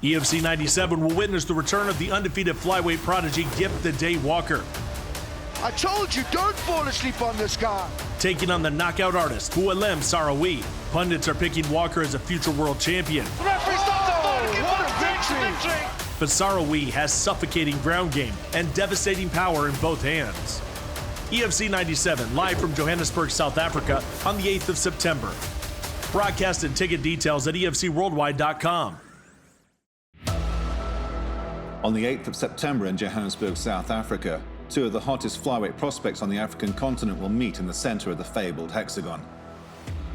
EFC 97 will witness the return of the undefeated flyweight prodigy Gift the Day Walker, I told you, don't fall asleep on this guy. taking on the knockout artist Boualem Sahraoui. Pundits are picking Walker as a future world champion, The referee stops the fight. What a victory! but Sahraoui has suffocating ground game and devastating power in both hands. EFC 97, live from Johannesburg, South Africa, on the 8th of September. Broadcast and ticket details at efcworldwide.com. On the 8th of September in Johannesburg, South Africa, two of the hottest flyweight prospects on the African continent will meet in the center of the fabled hexagon.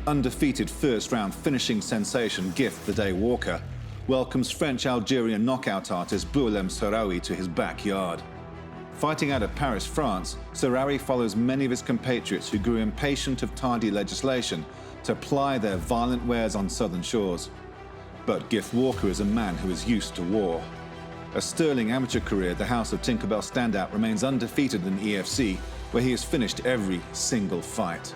Undefeated first-round finishing sensation Gift the Day Walker welcomes French-Algerian knockout artist Boualem Sahraoui to his backyard. Fighting out of Paris, France, Sahraoui follows many of his compatriots who grew impatient of tardy legislation to ply their violent wares on southern shores. But Gift Walker is a man who is used to war. A sterling amateur career, the House of Tinkerbell standout remains undefeated in EFC, where he has finished every single fight.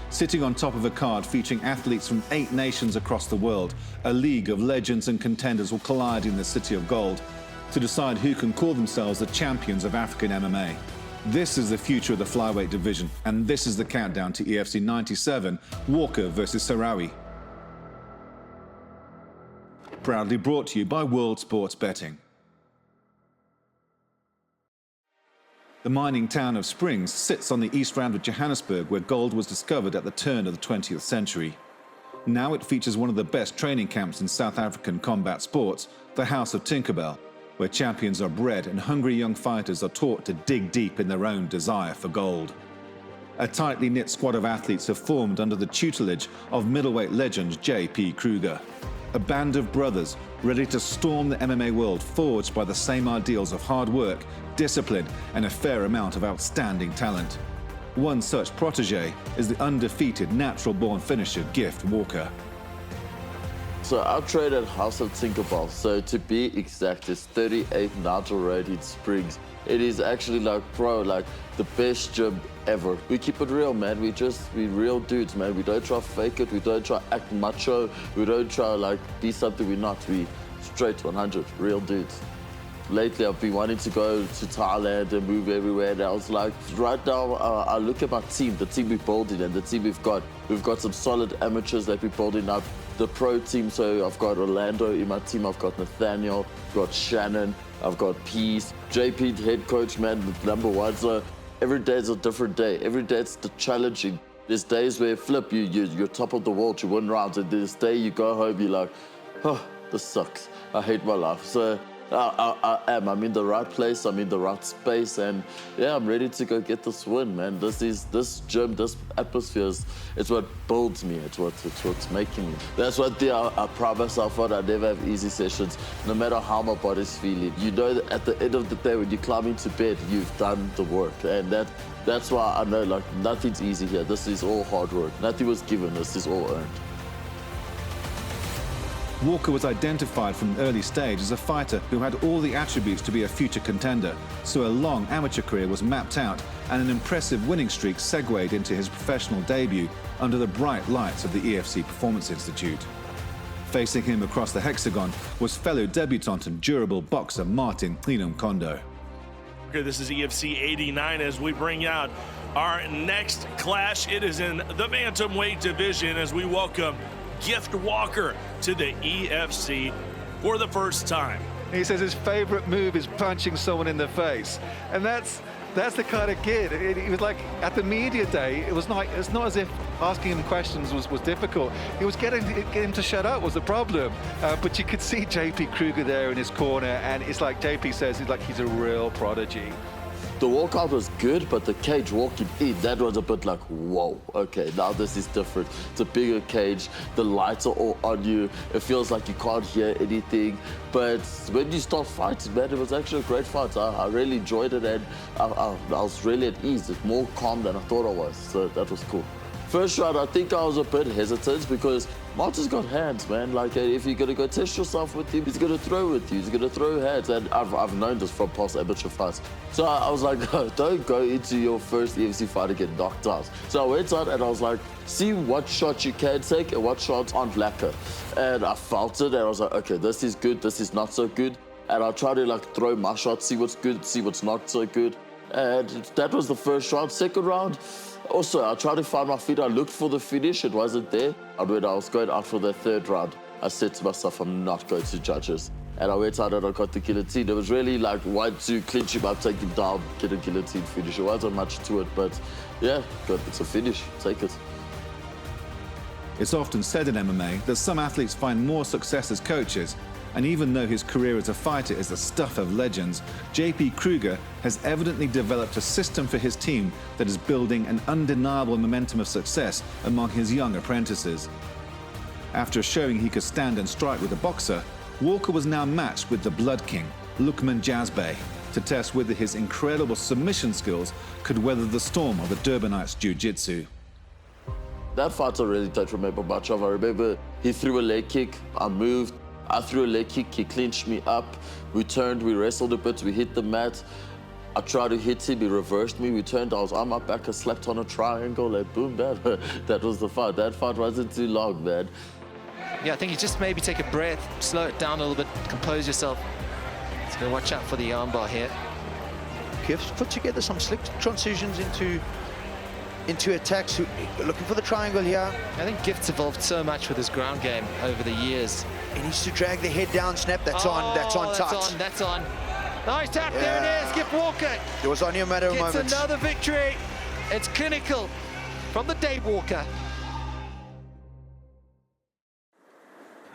Sitting on top of a card featuring athletes from 8 nations across the world, a league of legends and contenders will collide in the City of Gold to decide who can call themselves the champions of African MMA. This is the future of the flyweight division, and this is the countdown to EFC 97, Walker versus Sahraoui. Proudly brought to you by World Sports Betting. The mining town of Springs sits on the east rand of Johannesburg, where gold was discovered at the turn of the 20th century. Now it features one of the best training camps in South African combat sports, the House of Tinkerbell, where champions are bred and hungry young fighters are taught to dig deep in their own desire for gold. A tightly knit squad of athletes have formed under the tutelage of middleweight legend J.P. Kruger. A band of brothers ready to storm the MMA world, forged by the same ideals of hard work, discipline, and a fair amount of outstanding talent. One such protege is the undefeated natural-born finisher Gift Walker. So I train at House of Tinkerbell. So to be exact, it's 38 Nigel Road in Springs. It is actually like, bro, like the best gym ever. We keep it real, man. We real dudes, man. We don't try to fake it. We don't try to act macho. We don't try like be something we're not. We straight 100, real dudes. Lately, I've been wanting to go to Thailand and move everywhere. And I was like, right now, I look at my team, the team we're building and the team we've got. We've got some solid amateurs that we're building up. The pro team, so I've got Orlando in my team, I've got Nathaniel, I've got Shannon, I've got Peace, JP, head coach, man, number 1. So every day is a different day. Every day it's the challenging. There's days where flip, you're top of the world, you win rounds, and this day you go home, you're like, oh, this sucks. I hate my life. So I'm in the right place, I'm in the right space, and yeah, I'm ready to go get this win, man. This gym, this atmosphere it's what builds me, it's what's making me. That's one thing I pride myself on. I never have easy sessions, no matter how my body's feeling. You know that at the end of the day, when you climb into bed, you've done the work, and that's why I know like nothing's easy here. This is all hard work. Nothing was given, this is all earned. Walker was identified from an early stage as a fighter who had all the attributes to be a future contender, so a long amateur career was mapped out and an impressive winning streak segued into his professional debut under the bright lights of the EFC Performance Institute. Facing him across the hexagon was fellow debutant and durable boxer Martin Kondo. Okay, this is EFC 89 as we bring out our next clash. It is in the bantamweight division as we welcome Gift Walker to the EFC for the first time. He says his favorite move is punching someone in the face, and that's the kind of kid. It was like at the media day, it's not as if asking him questions was difficult. It was getting him to shut up was the problem. But you could see JP Kruger there in his corner, and it's like JP says, he's a real prodigy. The walkout was good, but the cage walking in, that was a bit like, whoa, okay, now this is different. It's a bigger cage, the lights are all on you, it feels like you can't hear anything. But when you start fighting, man, it was actually a great fight. I really enjoyed it, and I was really at ease. It's more calm than I thought I was, so that was cool. First round, I think I was a bit hesitant because Martin's got hands, man. Like, if you're going to go test yourself with him, he's going to throw with you. He's going to throw hands. And I've known this from past amateur fights. So I was like, don't go into your first EFC fight and get knocked out. So I went out and I was like, see what shots you can take and what shots aren't lacquer. And I felt it and I was like, okay, this is good, this is not so good. And I'll try to like throw my shots, see what's good, see what's not so good. And that was the first round. Second round, also, I tried to find my feet. I looked for the finish. It wasn't there. And when I was going out for the third round, I said to myself, I'm not going to judges. And I went out and I got the guillotine. It was really like, one, to clinch him up, take him down, get a guillotine finish. It wasn't much to it, but yeah, good. It's a finish. Take it. It's often said in MMA that some athletes find more success as coaches, and even though his career as a fighter is the stuff of legends, JP Kruger has evidently developed a system for his team that is building an undeniable momentum of success among his young apprentices. After showing he could stand and strike with a boxer, Walker was now matched with the Blood King, Lukman Jazbay, to test whether his incredible submission skills could weather the storm of the Durbanite's jiu-jitsu. That fight I really don't remember much of. I remember he threw a leg kick, I moved, I threw a leg kick, he clinched me up, we turned, we wrestled a bit, we hit the mat. I tried to hit him, he reversed me, we turned, I was on my back, I slapped on a triangle, and boom, that was the fight. That fight wasn't too long, man. Yeah, I think you just maybe take a breath, slow it down a little bit, compose yourself. So watch out for the armbar here. Kiv's put together some slick transitions into attacks, looking for the triangle here. I think Gift's evolved so much with his ground game over the years. He needs to drag the head down, snap. That's on tight. That's on. Nice tap, there it is, Gift Walker. It was only a matter of Gets moments. another victory. It's clinical from the Day Walker.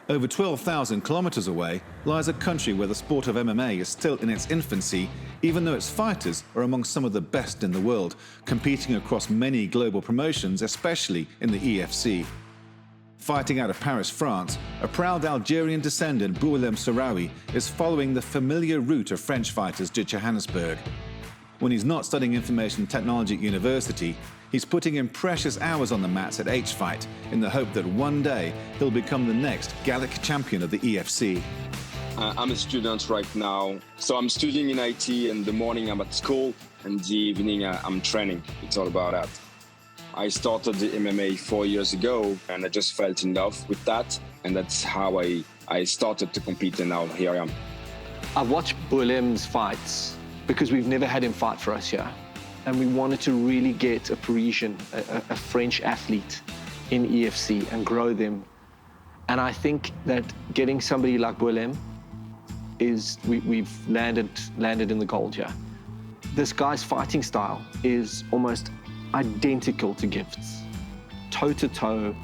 Over 12,000 kilometers away lies a country where the sport of MMA is still in its infancy, even though its fighters are among some of the best in the world, competing across many global promotions, especially in the EFC. Fighting out of Paris, France, a proud Algerian descendant, Boualem Sahraoui, is following the familiar route of French fighters to Johannesburg. When he's not studying information technology at university, he's putting in precious hours on the mats at H-Fight in the hope that one day he'll become the next Gallic champion of the EFC. I'm a student right now, so I'm studying in IT. In the morning I'm at school, and the evening I'm training. It's all about that. I started the MMA 4 years ago, and I just fell in love with that, and that's how I started to compete, and now here I am. I've watched Boualem's fights because we've never had him fight for us here, and we wanted to really get a Parisian, a French athlete in EFC and grow them. And I think that getting somebody like Boualem is, we've landed in the gold here. This guy's fighting style is almost identical to Gift's. Toe-to-toe,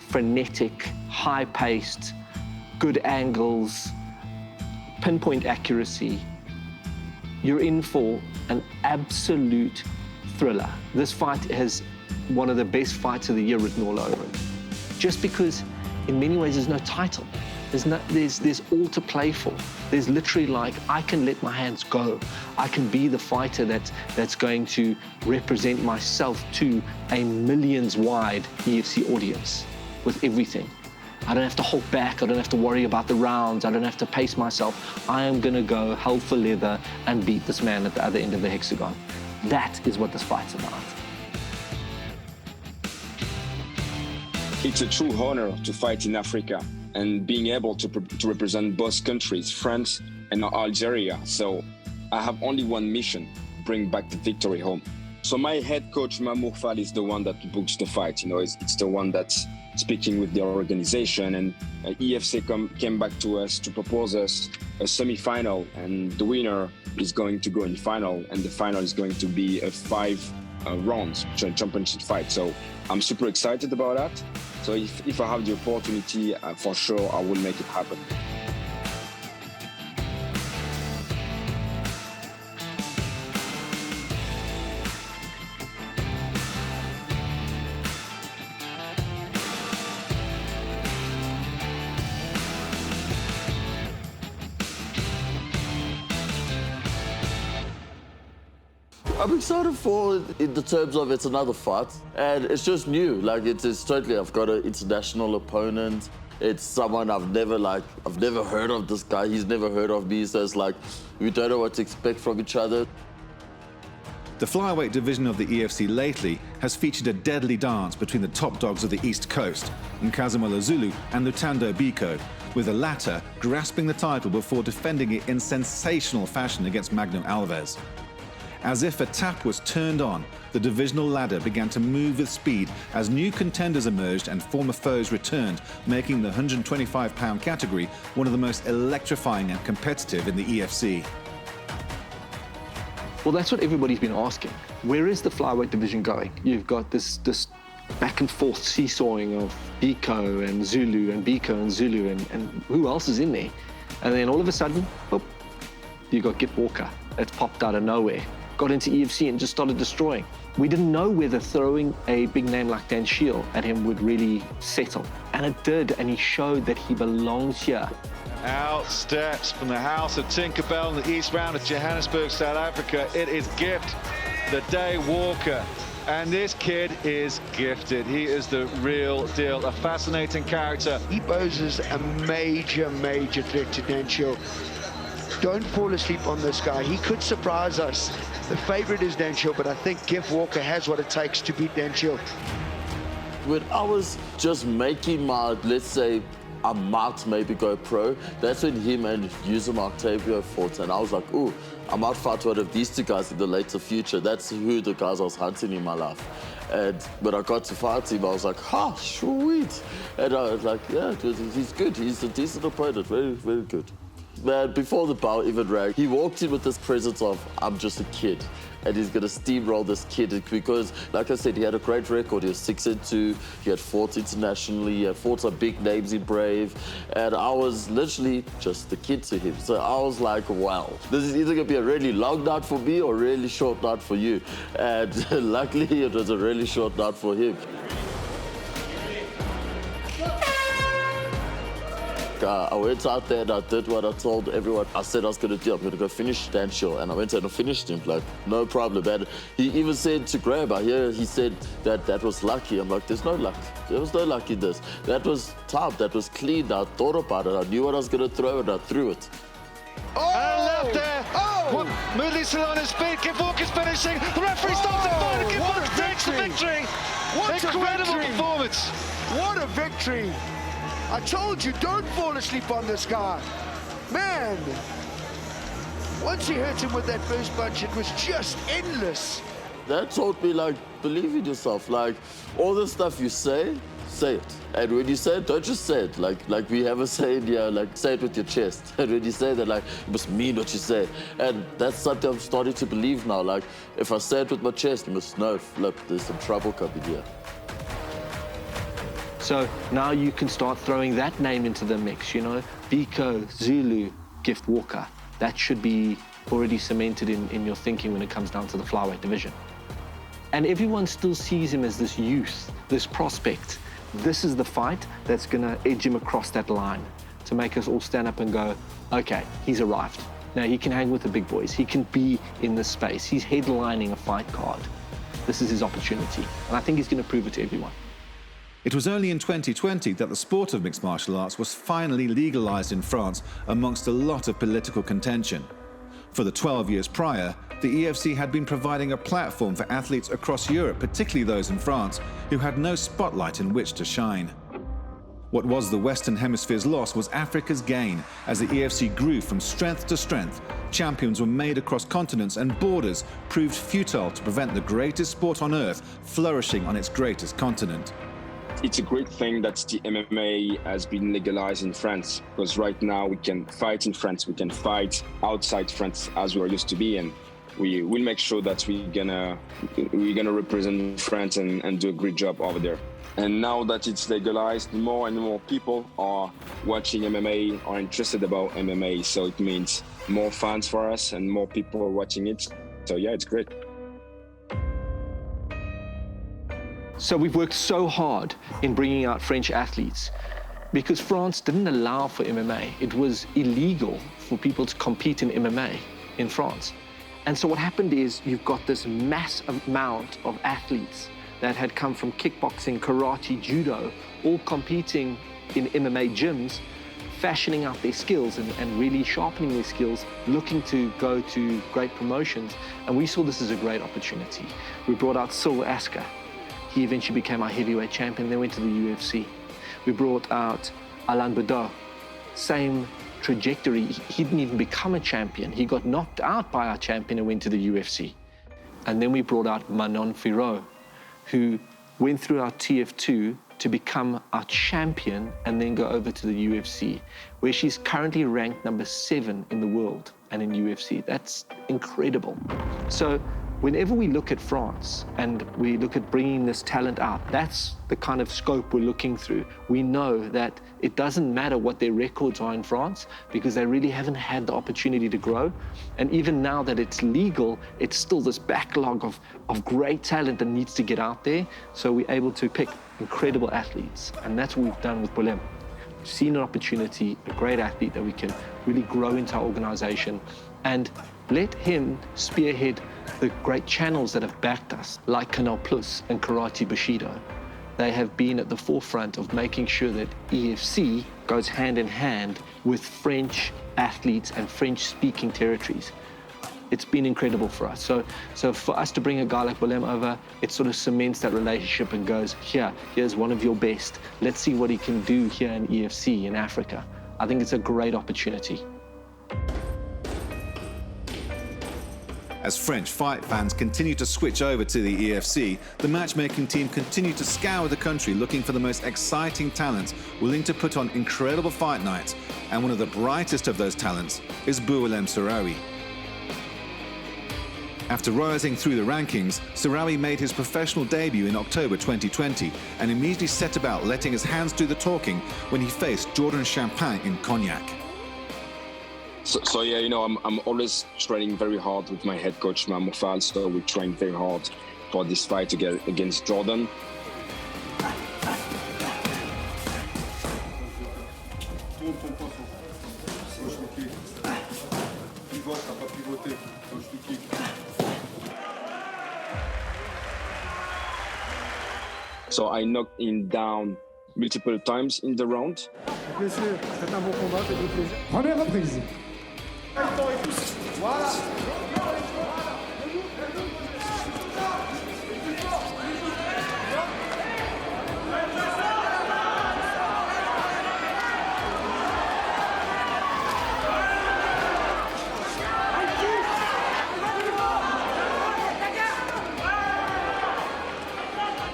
frenetic, high-paced, good angles, pinpoint accuracy. You're in for an absolute thriller. This fight has one of the best fights of the year written all over it. Just because, in many ways, there's no title. There's all to play for. There's literally like, I can let my hands go. I can be the fighter that's going to represent myself to a millions-wide EFC audience with everything. I don't have to hold back. I don't have to worry about the rounds. I don't have to pace myself. I am going to go hell for leather and beat this man at the other end of the hexagon. That is what this fight's about. It's a true honor to fight in Africa and being able to represent both countries, France and Algeria. So I have only one mission, bring back the victory home. So my head coach, Mamour Fall, is the one that books the fight. You know, it's the one that's speaking with the organization, and EFC came back to us to propose us a semi-final, and the winner is going to go in final, and the final is going to be a 5 rounds championship fight. So I'm super excited about that. So if I have the opportunity, for sure I will make it happen. I'm excited for it in the terms of it's another fight, and it's just new. Like it's totally. I've got an international opponent. It's someone I've never heard of this guy. He's never heard of me. So it's like we don't know what to expect from each other. The flyweight division of the EFC lately has featured a deadly dance between the top dogs of the East Coast, Nkazimula Zulu and Lutando Biko, with the latter grasping the title before defending it in sensational fashion against Magno Alves. As if a tap was turned on, the divisional ladder began to move with speed as new contenders emerged and former foes returned, making the 125-pound category one of the most electrifying and competitive in the EFC. Well, that's what everybody's been asking. Where is the flyweight division going? You've got this back and forth seesawing of Biko and Zulu and Biko and Zulu and who else is in there? And then all of a sudden, whoop, you got Gift Walker. It's popped out of nowhere. Got into EFC and just started destroying. We didn't know whether throwing a big name like Dan Shield at him would really settle. And it did, and he showed that he belongs here. Out steps from the house of Tinkerbell in the East Round of Johannesburg, South Africa. It is Gift, the Day Walker. And this kid is gifted. He is the real deal, a fascinating character. He poses a major threat to Dan Shield. Don't fall asleep on this guy. He could surprise us. The favorite is Dan Shield, but I think Gift Walker has what it takes to beat Dan Shield. When I was just making my, let's say, I might maybe go pro, that's when him and Yusum Octavio fought, and I was like, ooh, I might fight one of these two guys in the later future. That's who the guys I was hunting in my life. And when I got to fight him, I was like, ha, sweet. And I was like, yeah, he's good. He's a decent opponent, very, very good. Man, before the bout even rang, he walked in with this presence of, I'm just a kid. And he's going to steamroll this kid because, like I said, he had a great record. He was 6-2. He had fought internationally. He had fought some big names in Brave. And I was literally just the kid to him. So I was like, wow, this is either going to be a really long night for me or a really short night for you. And luckily, it was a really short night for him. I went out there and I did what I told everyone. I said I was going to do. I'm going to go finish Dan Shield. And I went and finished him, like, no problem. And he even said to Graham, I hear he said that was lucky. I'm like, there's no luck. There was no luck in this. That was tough. That was clean. I thought about it. I knew what I was going to throw and I threw it. Oh! And left there. Oh! Moodley still on his feet. Gift Walker's finishing. The referee stops the fight and Gift Walker takes the victory. What incredible performance. What a victory. I told you, don't fall asleep on this guy. Man, once he hurt him with that first punch, it was just endless. That taught me, like, believe in yourself. Like, all the stuff you say it. And when you say it, don't just say it. Like we have a saying here, like, say it with your chest. And when you say that, like, you must mean what you say. And that's something I'm starting to believe now. Like, if I say it with my chest, you must know, look, there's some trouble coming here. So now you can start throwing that name into the mix, you know? Biko, Zulu, Gift Walker. That should be already cemented in your thinking when it comes down to the flyweight division. And everyone still sees him as this youth, this prospect. This is the fight that's gonna edge him across that line to make us all stand up and go, okay, he's arrived. Now he can hang with the big boys. He can be in this space. He's headlining a fight card. This is his opportunity. And I think he's gonna prove it to everyone. It was only in 2020 that the sport of mixed martial arts was finally legalized in France amongst a lot of political contention. For the 12 years prior, the EFC had been providing a platform for athletes across Europe, particularly those in France, who had no spotlight in which to shine. What was the Western Hemisphere's loss was Africa's gain. As the EFC grew from strength to strength, champions were made across continents and borders proved futile to prevent the greatest sport on earth flourishing on its greatest continent. It's a great thing that the MMA has been legalized in France, because right now we can fight in France, we can fight outside France as we are used to be, and we will make sure that we're gonna represent France and do a great job over there. And now that it's legalized, more and more people are watching MMA, are interested about MMA, so it means more fans for us and more people are watching it. So yeah, it's great. So we've worked so hard in bringing out French athletes because France didn't allow for MMA. It was illegal for people to compete in MMA in France. And so what happened is you've got this massive amount of athletes that had come from kickboxing, karate, judo, all competing in MMA gyms, fashioning out their skills and really sharpening their skills, looking to go to great promotions. And we saw this as a great opportunity. We brought out Silver Asker. He eventually became our heavyweight champion, then went to the UFC. We brought out Alain Baudot. Same trajectory. He didn't even become a champion. He got knocked out by our champion and went to the UFC. And then we brought out Manon Fiorot, who went through our TF2 to become our champion and then go over to the UFC, where she's currently ranked number 7 in the world and in UFC. That's incredible. So whenever we look at France and we look at bringing this talent out, that's the kind of scope we're looking through. We know that it doesn't matter what their records are in France because they really haven't had the opportunity to grow. And even now that it's legal, it's still this backlog of great talent that needs to get out there. So we're able to pick incredible athletes. And that's what we've done with Boualem. We've seen an opportunity, a great athlete that we can really grow into our organization and let him spearhead the great channels that have backed us, like Canal Plus and Karate Bushido. They have been at the forefront of making sure that EFC goes hand in hand with French athletes and French-speaking territories. It's been incredible for us. So for us to bring a guy like Boualem over, it sort of cements that relationship and goes, here's one of your best. Let's see what he can do here in EFC in Africa. I think it's a great opportunity. As French fight fans continue to switch over to the EFC, the matchmaking team continue to scour the country looking for the most exciting talents willing to put on incredible fight nights. And one of the brightest of those talents is Boualem Sahraoui. After rising through the rankings, Sahraoui made his professional debut in October 2020 and immediately set about letting his hands do the talking when he faced Jordan Champagne in Cognac. So yeah, you know, I'm always training very hard with my head coach, Mofal, so we trained very hard for this fight against Jordan. So I knocked him down multiple times in the round. Bien sûr, c'est un bon combat, c'est du plaisir. Première reprise. Voilà.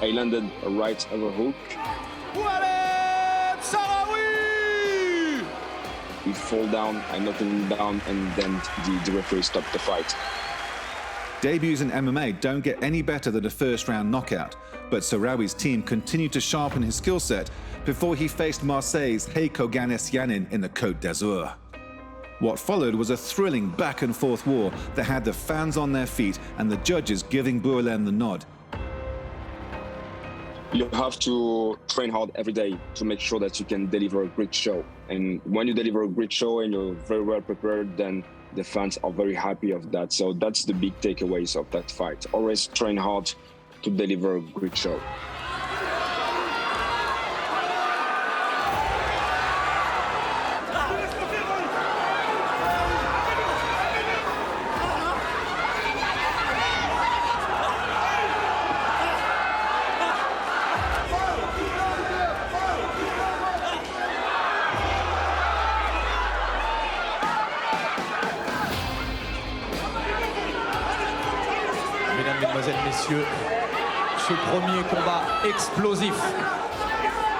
I landed a right overhook. Boualem Sahraoui! He fall down, I knocked him down, and then the referee stopped the fight. Debuts in MMA don't get any better than a first-round knockout, but Sahraoui's team continued to sharpen his skill set before he faced Marseille's Heiko Ganessianin in the Côte d'Azur. What followed was a thrilling back-and-forth war that had the fans on their feet and the judges giving Boualem the nod. You have to train hard every day to make sure that you can deliver a great show. And when you deliver a great show and you're very well prepared, then the fans are very happy of that. So that's the big takeaways of that fight. Always train hard to deliver a great show. Mesdames, Mesdemoiselles, Messieurs, ce premier combat explosif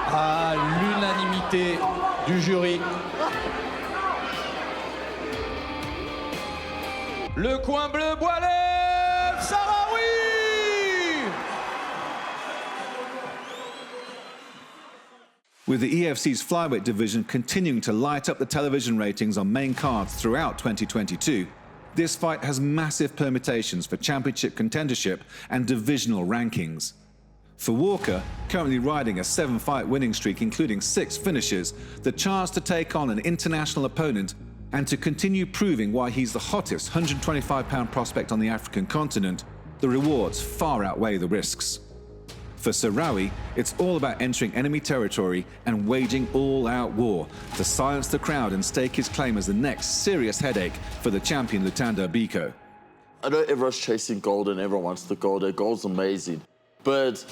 à l'unanimité du jury. Le coin bleu, Boualem Sahraoui! With the EFC's flyweight division continuing to light up the television ratings on main cards throughout 2022, this fight has massive permutations for championship contendership and divisional rankings. For Walker, currently riding a 7-fight winning streak including 6 finishes, the chance to take on an international opponent And to continue proving why he's the hottest 125-pound prospect on the African continent, the rewards far outweigh the risks. For Sahraoui, it's all about entering enemy territory and waging all-out war to silence the crowd and stake his claim as the next serious headache for the champion Lutando Biko. I know everyone's chasing gold and everyone wants the gold. That gold's amazing. But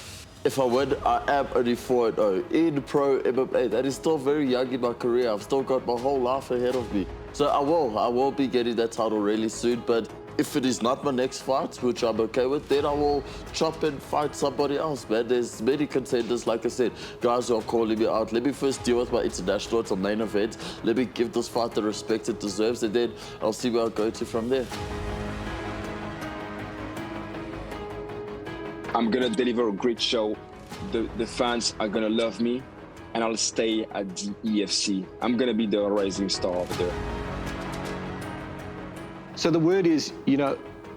if I win, I am only 4-0 in pro MMA. That is still very young in my career. I've still got my whole life ahead of me. So I will be getting that title really soon. But if it is not my next fight, which I'm okay with, then I will chop and fight somebody else, man. There's many contenders, like I said, guys who are calling me out. Let me first deal with my international, it's a main event. Let me give this fight the respect it deserves, and then I'll see where I'll go to from there. I'm gonna deliver a great show. The fans are gonna love me, and I'll stay at the EFC. I'm gonna be the rising star over there. So the word is,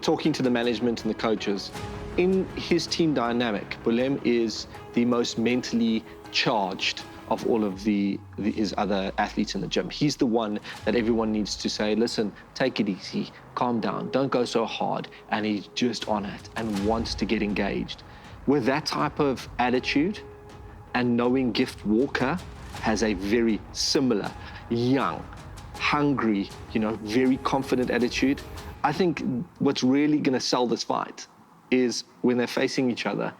talking to the management and the coaches, in his team dynamic, Boualem is the most mentally charged of all of his other athletes in the gym. He's the one that everyone needs to say, listen, take it easy, calm down, don't go so hard. And he's just on it and wants to get engaged. With that type of attitude, and knowing Gift Walker has a very similar, young, hungry, very confident attitude, I think what's really going to sell this fight is when they're facing each other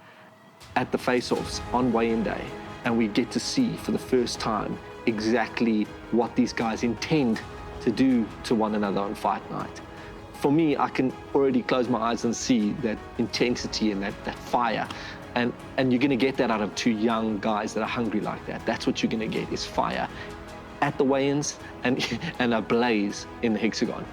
at the face-offs on weigh-in day, and we get to see for the first time exactly what these guys intend to do to one another on fight night. For me, I can already close my eyes and see that intensity and that fire. And you're going to get that out of two young guys that are hungry like that. That's what you're going to get, is fire at the weigh-ins and a blaze in the hexagon.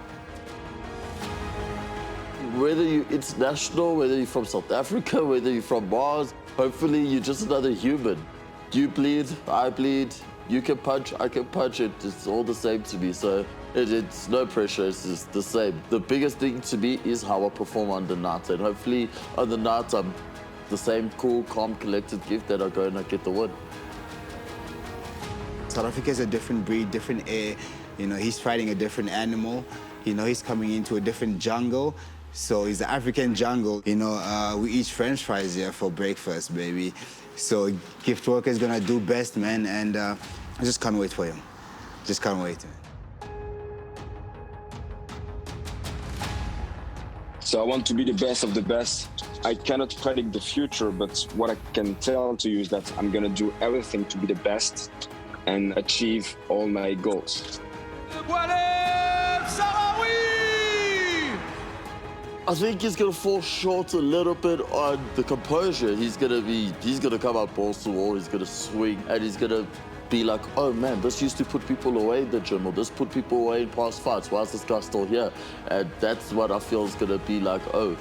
Whether you're international, whether you're from South Africa, whether you're from Mars, hopefully you're just another human. You bleed, I bleed, you can punch, I can punch. It's all the same to me, so it's no pressure, it's just the same. The biggest thing to me is how I perform on the night, and hopefully on the night I'm the same cool, calm, collected Gift that I go and I get the win. South Africa is a different breed, different air. He's fighting a different animal. He's coming into a different jungle. So he's the African jungle. We eat French fries here for breakfast, baby. So Gift Walker is gonna do best, man, and I just can't wait for him. Just can't wait, man. So I want to be the best of the best. I cannot predict the future, but what I can tell to you is that I'm gonna do everything to be the best and achieve all my goals. Boualem Sahraoui! I think he's gonna fall short a little bit on the composure. He's gonna come out balls to wall, he's gonna swing, and he's gonna be like, oh man, this used to put people away in the gym, or this put people away in past fights. Why is this guy still here? And that's what I feel is gonna be like, oh,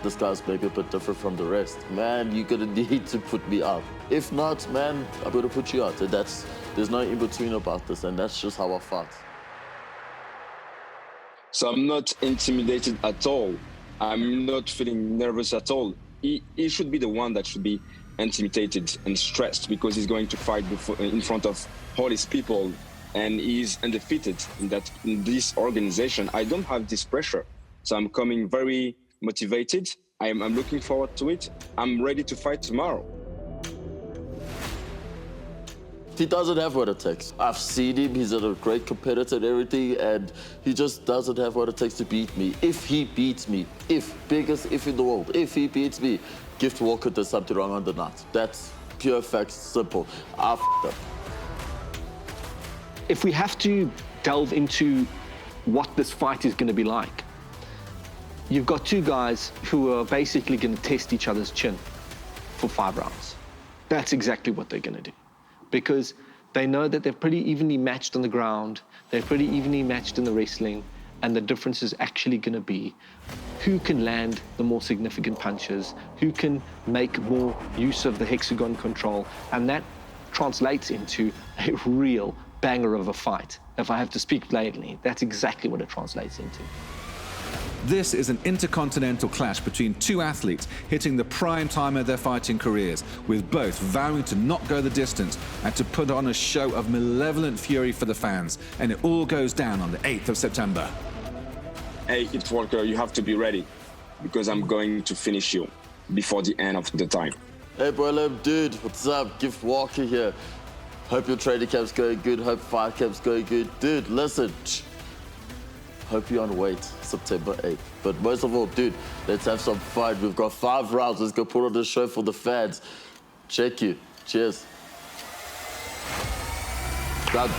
this guy's maybe a bit different from the rest. Man, you're gonna need to put me out. If not, man, I'm gonna put you out. And there's no in-between about this, and that's just how I fight. So I'm not intimidated at all. I'm not feeling nervous at all. He should be the one that should be intimidated and stressed, because he's going to fight in front of all his people, and he's undefeated in this organization. I don't have this pressure. So I'm coming very motivated. I'm looking forward to it. I'm ready to fight tomorrow. He doesn't have what it takes. I've seen him, he's a great competitor and everything, and he just doesn't have what it takes to beat me. If he beats me, biggest if in the world, if he beats me, Gift Walker does something wrong on the night. That's pure facts, simple. I f***ed up. If we have to delve into what this fight is going to be like, you've got two guys who are basically going to test each other's chin for 5 rounds. That's exactly what they're going to do, because they know that they're pretty evenly matched on the ground, they're pretty evenly matched in the wrestling, and the difference is actually going to be who can land the more significant punches, who can make more use of the hexagon control, and that translates into a real banger of a fight. If I have to speak blatantly, that's exactly what it translates into. This is an intercontinental clash between two athletes hitting the prime time of their fighting careers, with both vowing to not go the distance and to put on a show of malevolent fury for the fans. And it all goes down on the 8th of September. Hey, Headquartered, you have to be ready, because I'm going to finish you before the end of the time. Hey, Boualem, dude, what's up? Gift Walker here. Hope your training camp's going good. Hope fight camp's going good. Dude, listen. Hope you're on weight September 8th. But most of all, dude, let's have some fun. We've got 5 rounds. Let's go put on the show for the fans. Check you. Cheers. Done.